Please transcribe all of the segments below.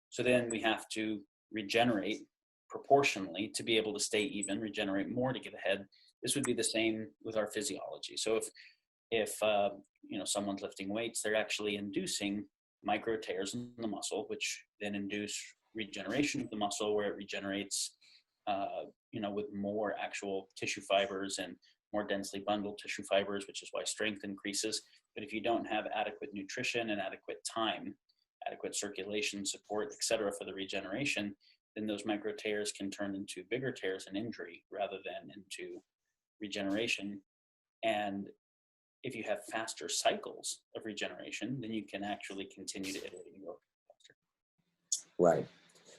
So then we have to regenerate proportionally to be able to stay even, regenerate more to get ahead. This would be the same with our physiology. So if someone's lifting weights, they're actually inducing micro tears in the muscle, which then induce regeneration of the muscle, where it regenerates with more actual tissue fibers and more densely bundled tissue fibers, which is why strength increases. But if you don't have adequate nutrition and adequate time, adequate circulation support, et cetera, for the regeneration, then those micro tears can turn into bigger tears and injury rather than into regeneration. And if you have faster cycles of regeneration, then you can actually continue to iterate and go faster. Right.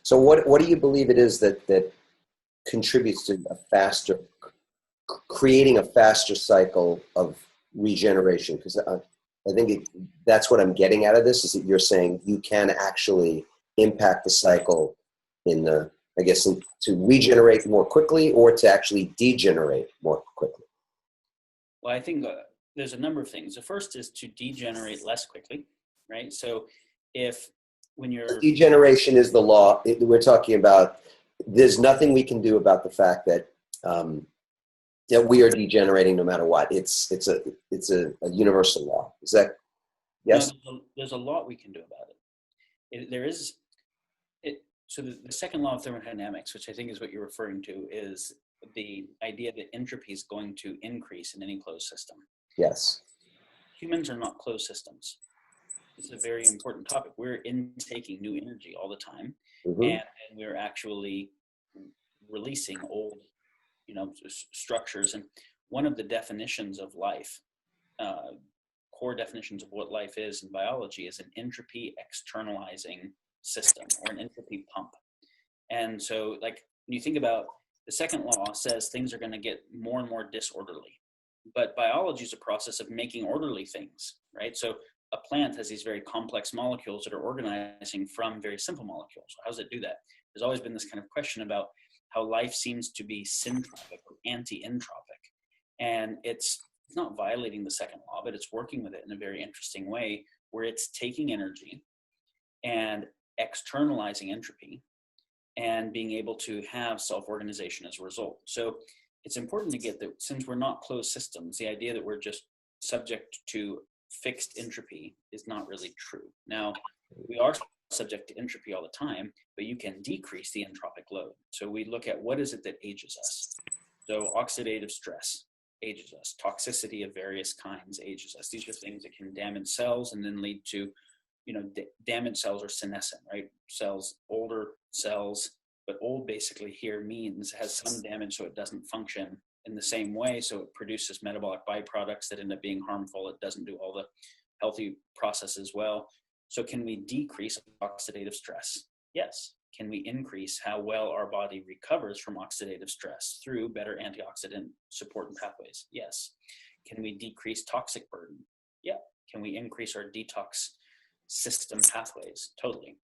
So what do you believe it is that contributes to creating a faster cycle of regeneration? Because I think that's what I'm getting out of this, is that you're saying you can actually impact the cycle to regenerate more quickly, or to actually degenerate more quickly. Well, I think there's a number of things. The first is to degenerate less quickly, right? So when you're... Degeneration is the law. We're talking about, there's nothing we can do about the fact that we are degenerating no matter what. It's a universal law. Is that, yes? No, there's a lot we can do about it. So the second law of thermodynamics, which I think is what you're referring to, is the idea that entropy is going to increase in any closed system. Yes. Humans are not closed systems. It's a very important topic. We're intaking new energy all the time, and we're actually releasing old, structures. And one of the definitions of life, core definitions of what life is in biology, is an entropy externalizing system, or an entropy pump. And so, like, when you think about the second law, says things are going to get more and more disorderly. But biology is a process of making orderly things, right? So a plant has these very complex molecules that are organizing from very simple molecules. So how does it do that? There's always been this kind of question about how life seems to be syntropic or anti-entropic. And it's not violating the second law, but it's working with it in a very interesting way, where it's taking energy and externalizing entropy and being able to have self-organization as a result. So it's important to get that, since we're not closed systems, the idea that we're just subject to fixed entropy is not really true. Now, we are subject to entropy all the time, but you can decrease the entropic load. So we look at what is it that ages us. So oxidative stress ages us. Toxicity of various kinds ages us. These are things that can damage cells and then lead to, damaged cells are senescent, right? Older cells, but old basically here means it has some damage, so it doesn't function in the same way. So it produces metabolic byproducts that end up being harmful. It doesn't do all the healthy processes well. So can we decrease oxidative stress? Yes. Can we increase how well our body recovers from oxidative stress through better antioxidant support and pathways? Yes. Can we decrease toxic burden? Yeah. Can we increase our detox system pathways? Totally.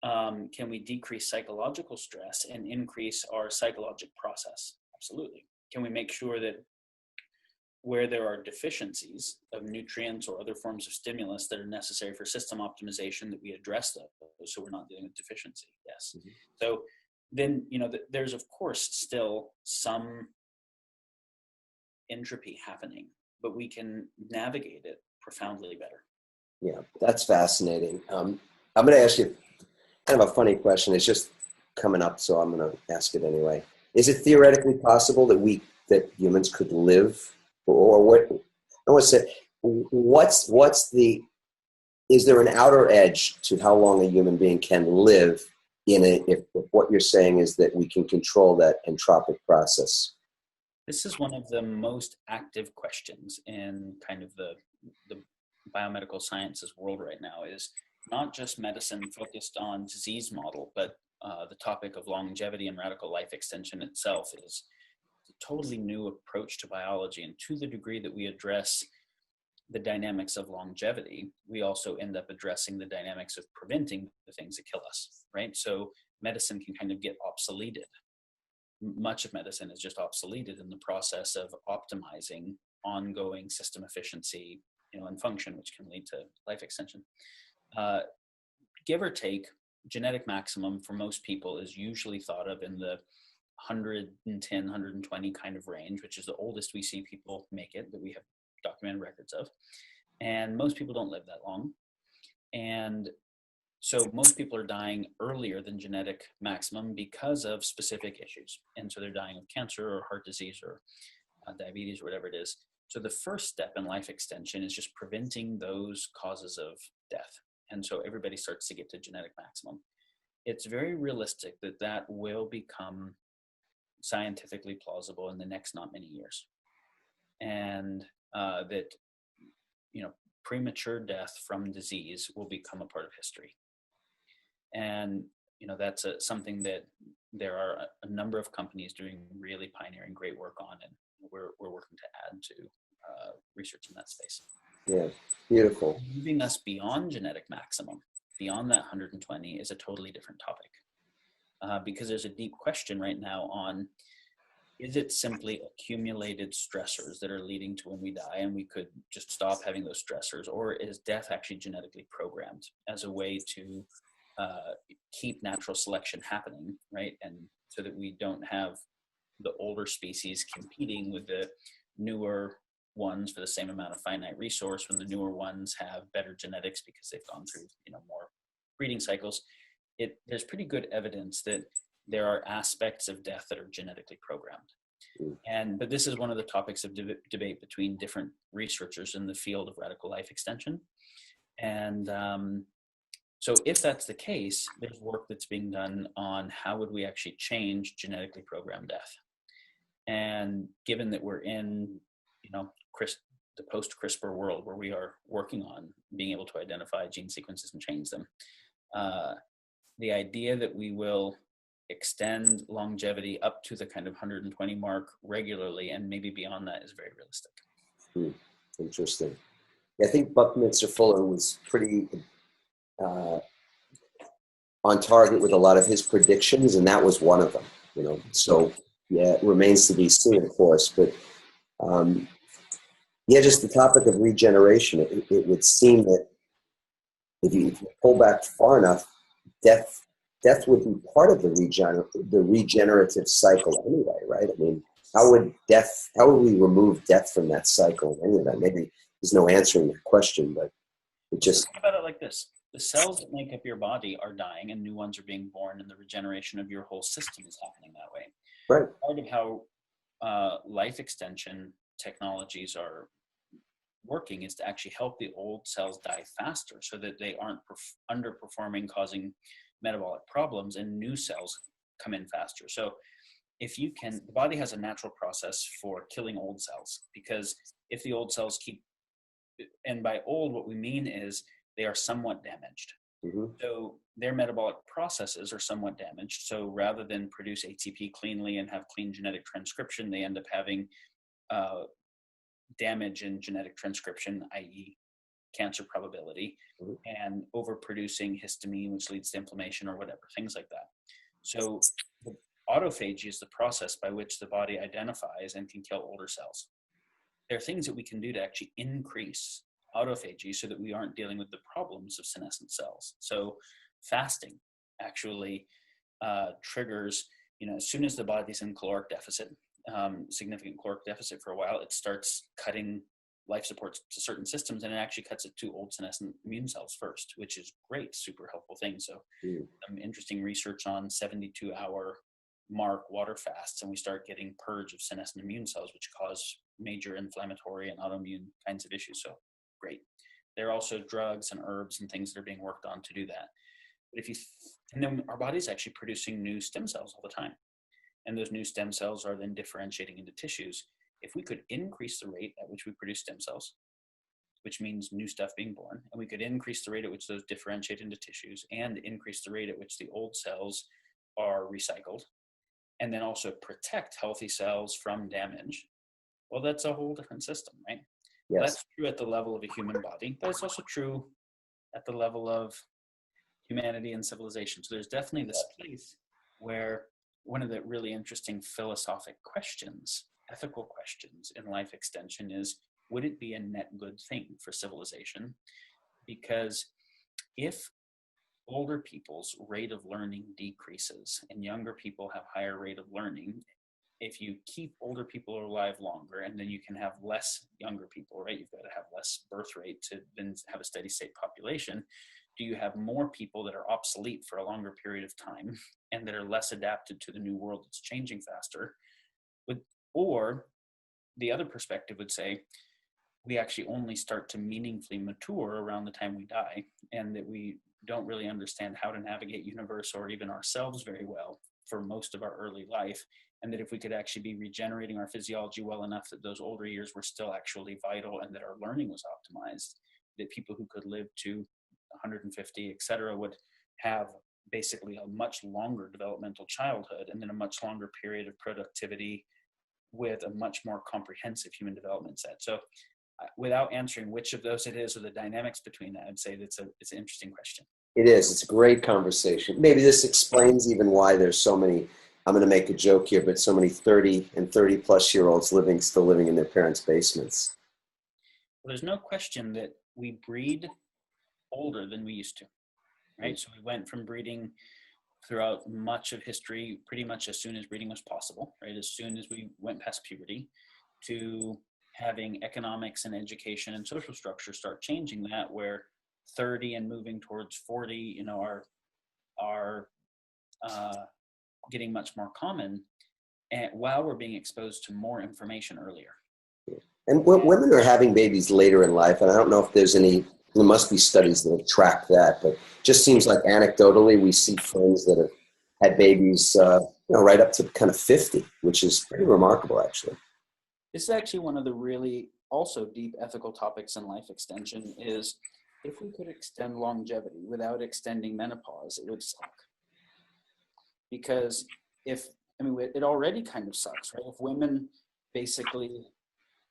Can we decrease psychological stress and increase our psychologic process? Absolutely. Can we make sure that where there are deficiencies of nutrients or other forms of stimulus that are necessary for system optimization, that we address those so we're not dealing with deficiency? Yes. Mm-hmm. So then, there's of course still some entropy happening, but we can navigate it profoundly better. Yeah, that's fascinating. I'm going to ask you kind of a funny question. It's just coming up, so I'm going to ask it anyway. Is it theoretically possible that humans could live, or what? I want to say, is there an outer edge to how long a human being can live if what you're saying is that we can control that entropic process? This is one of the most active questions in kind of the biomedical sciences world right now, is not just medicine focused on disease model, but the topic of longevity and radical life extension itself is a totally new approach to biology. And to the degree that we address the dynamics of longevity, we also end up addressing the dynamics of preventing the things that kill us, right? So medicine can kind of get obsoleted. Much of medicine is just obsoleted in the process of optimizing ongoing system efficiency, and function, which can lead to life extension. Give or take, genetic maximum for most people is usually thought of in the 110, 120 kind of range, which is the oldest we see people make it, that we have documented records of. And most people don't live that long. And so most people are dying earlier than genetic maximum because of specific issues. And so they're dying of cancer or heart disease or diabetes or whatever it is. So the first step in life extension is just preventing those causes of death. And so everybody starts to get to genetic maximum. It's very realistic that that will become scientifically plausible in the next not many years. And that, premature death from disease will become a part of history. And, that's something that there are a number of companies doing really pioneering great work on, and we're working to add to research in that space. Yeah, beautiful. Moving us beyond genetic maximum, beyond that 120, is a totally different topic. Because there's a deep question right now on, is it simply accumulated stressors that are leading to when we die and we could just stop having those stressors? Or is death actually genetically programmed as a way to keep natural selection happening, right? And so that we don't have the older species competing with the newer ones for the same amount of finite resource, when the newer ones have better genetics because they've gone through, more breeding cycles. There's pretty good evidence that there are aspects of death that are genetically programmed. But this is one of the topics of debate between different researchers in the field of radical life extension. And so if that's the case, there's work that's being done on how would we actually change genetically programmed death. And given that we're in, the post-CRISPR world where we are working on being able to identify gene sequences and change them, the idea that we will extend longevity up to the kind of 120 mark regularly and maybe beyond that is very realistic. Interesting. I think Buckminster Fuller was pretty on target with a lot of his predictions, and that was one of them. So yeah, it remains to be seen, of course, but just the topic of regeneration. It would seem that if you pull back far enough, death would be part of the regenerative cycle anyway, right? I mean, how would we remove death from that cycle in any of that? Maybe there's no answering that question, but it just... Think about it like this. The cells that make up your body are dying and new ones are being born, and the regeneration of your whole system is happening that way. Right. Part of how life extension technologies are working is to actually help the old cells die faster so that they aren't underperforming, causing metabolic problems, and new cells come in faster. So the body has a natural process for killing old cells, because if the old cells and by old, what we mean is they are somewhat damaged. Mm-hmm. So their metabolic processes are somewhat damaged. So rather than produce ATP cleanly and have clean genetic transcription, they end up having damage in genetic transcription, i.e. cancer probability, mm-hmm. and overproducing histamine, which leads to inflammation or whatever, things like that. So autophagy is the process by which the body identifies and can kill older cells. There are things that we can do to actually increase autophagy so that we aren't dealing with the problems of senescent cells. So fasting actually triggers, as soon as the body's in caloric deficit, significant caloric deficit for a while, it starts cutting life supports to certain systems, and it actually cuts it to old senescent immune cells first, which is great, super helpful thing. So some interesting research on 72-hour mark water fasts, and we start getting purge of senescent immune cells, which cause major inflammatory and autoimmune kinds of issues. So great. There are also drugs and herbs and things that are being worked on to do that. But and then our body's actually producing new stem cells all the time. And those new stem cells are then differentiating into tissues. If we could increase the rate at which we produce stem cells, which means new stuff being born, and we could increase the rate at which those differentiate into tissues, and increase the rate at which the old cells are recycled, and then also protect healthy cells from damage, well, that's a whole different system, right? Yes. That's true at the level of a human body, but it's also true at the level of humanity and civilization. So there's definitely this place where one of the really interesting philosophic questions, ethical questions in life extension is, would it be a net good thing for civilization? Because if older people's rate of learning decreases and younger people have higher rate of learning. If you keep older people alive longer, and then you can have less younger people, right? You've got to have less birth rate to then have a steady state population. Do you have more people that are obsolete for a longer period of time and that are less adapted to the new world that's changing faster? Or the other perspective would say, we actually only start to meaningfully mature around the time we die, and that we don't really understand how to navigate universe or even ourselves very well for most of our early life. And that if we could actually be regenerating our physiology well enough that those older years were still actually vital and that our learning was optimized, that people who could live to 150, et cetera, would have basically a much longer developmental childhood and then a much longer period of productivity with a much more comprehensive human development set. So without answering which of those it is or the dynamics between that, I'd say it's an interesting question. It is. It's a great conversation. Maybe this explains even why there's so many, I'm going to make a joke here, but so many 30 and 30 plus year olds still living in their parents' basements. Well, there's no question that we breed older than we used to, right? So we went from breeding throughout much of history, pretty much as soon as breeding was possible, right? As soon as we went past puberty, to having economics and education and social structure start changing that, where 30 and moving towards 40, are getting much more common, and while we're being exposed to more information earlier. And women are having babies later in life, and I don't know if there must be studies that track that, but just seems like anecdotally we see friends that have had babies, right up to kind of 50, which is pretty remarkable, actually. This is actually one of the really also deep ethical topics in life extension is, if we could extend longevity without extending menopause, it would suck. Because it already kind of sucks, right? If women basically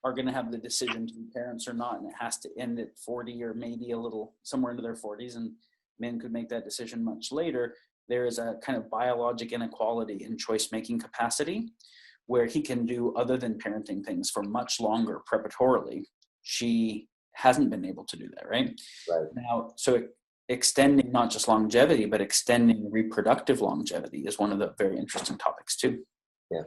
are going to have the decision to be parents or not, and it has to end at 40 or maybe a little somewhere into their 40s, and men could make that decision much later, there is a kind of biologic inequality in choice-making capacity where he can do other than parenting things for much longer preparatorily. She hasn't been able to do that, right? Right. Now, so extending not just longevity, but extending reproductive longevity is one of the very interesting topics too. Yeah.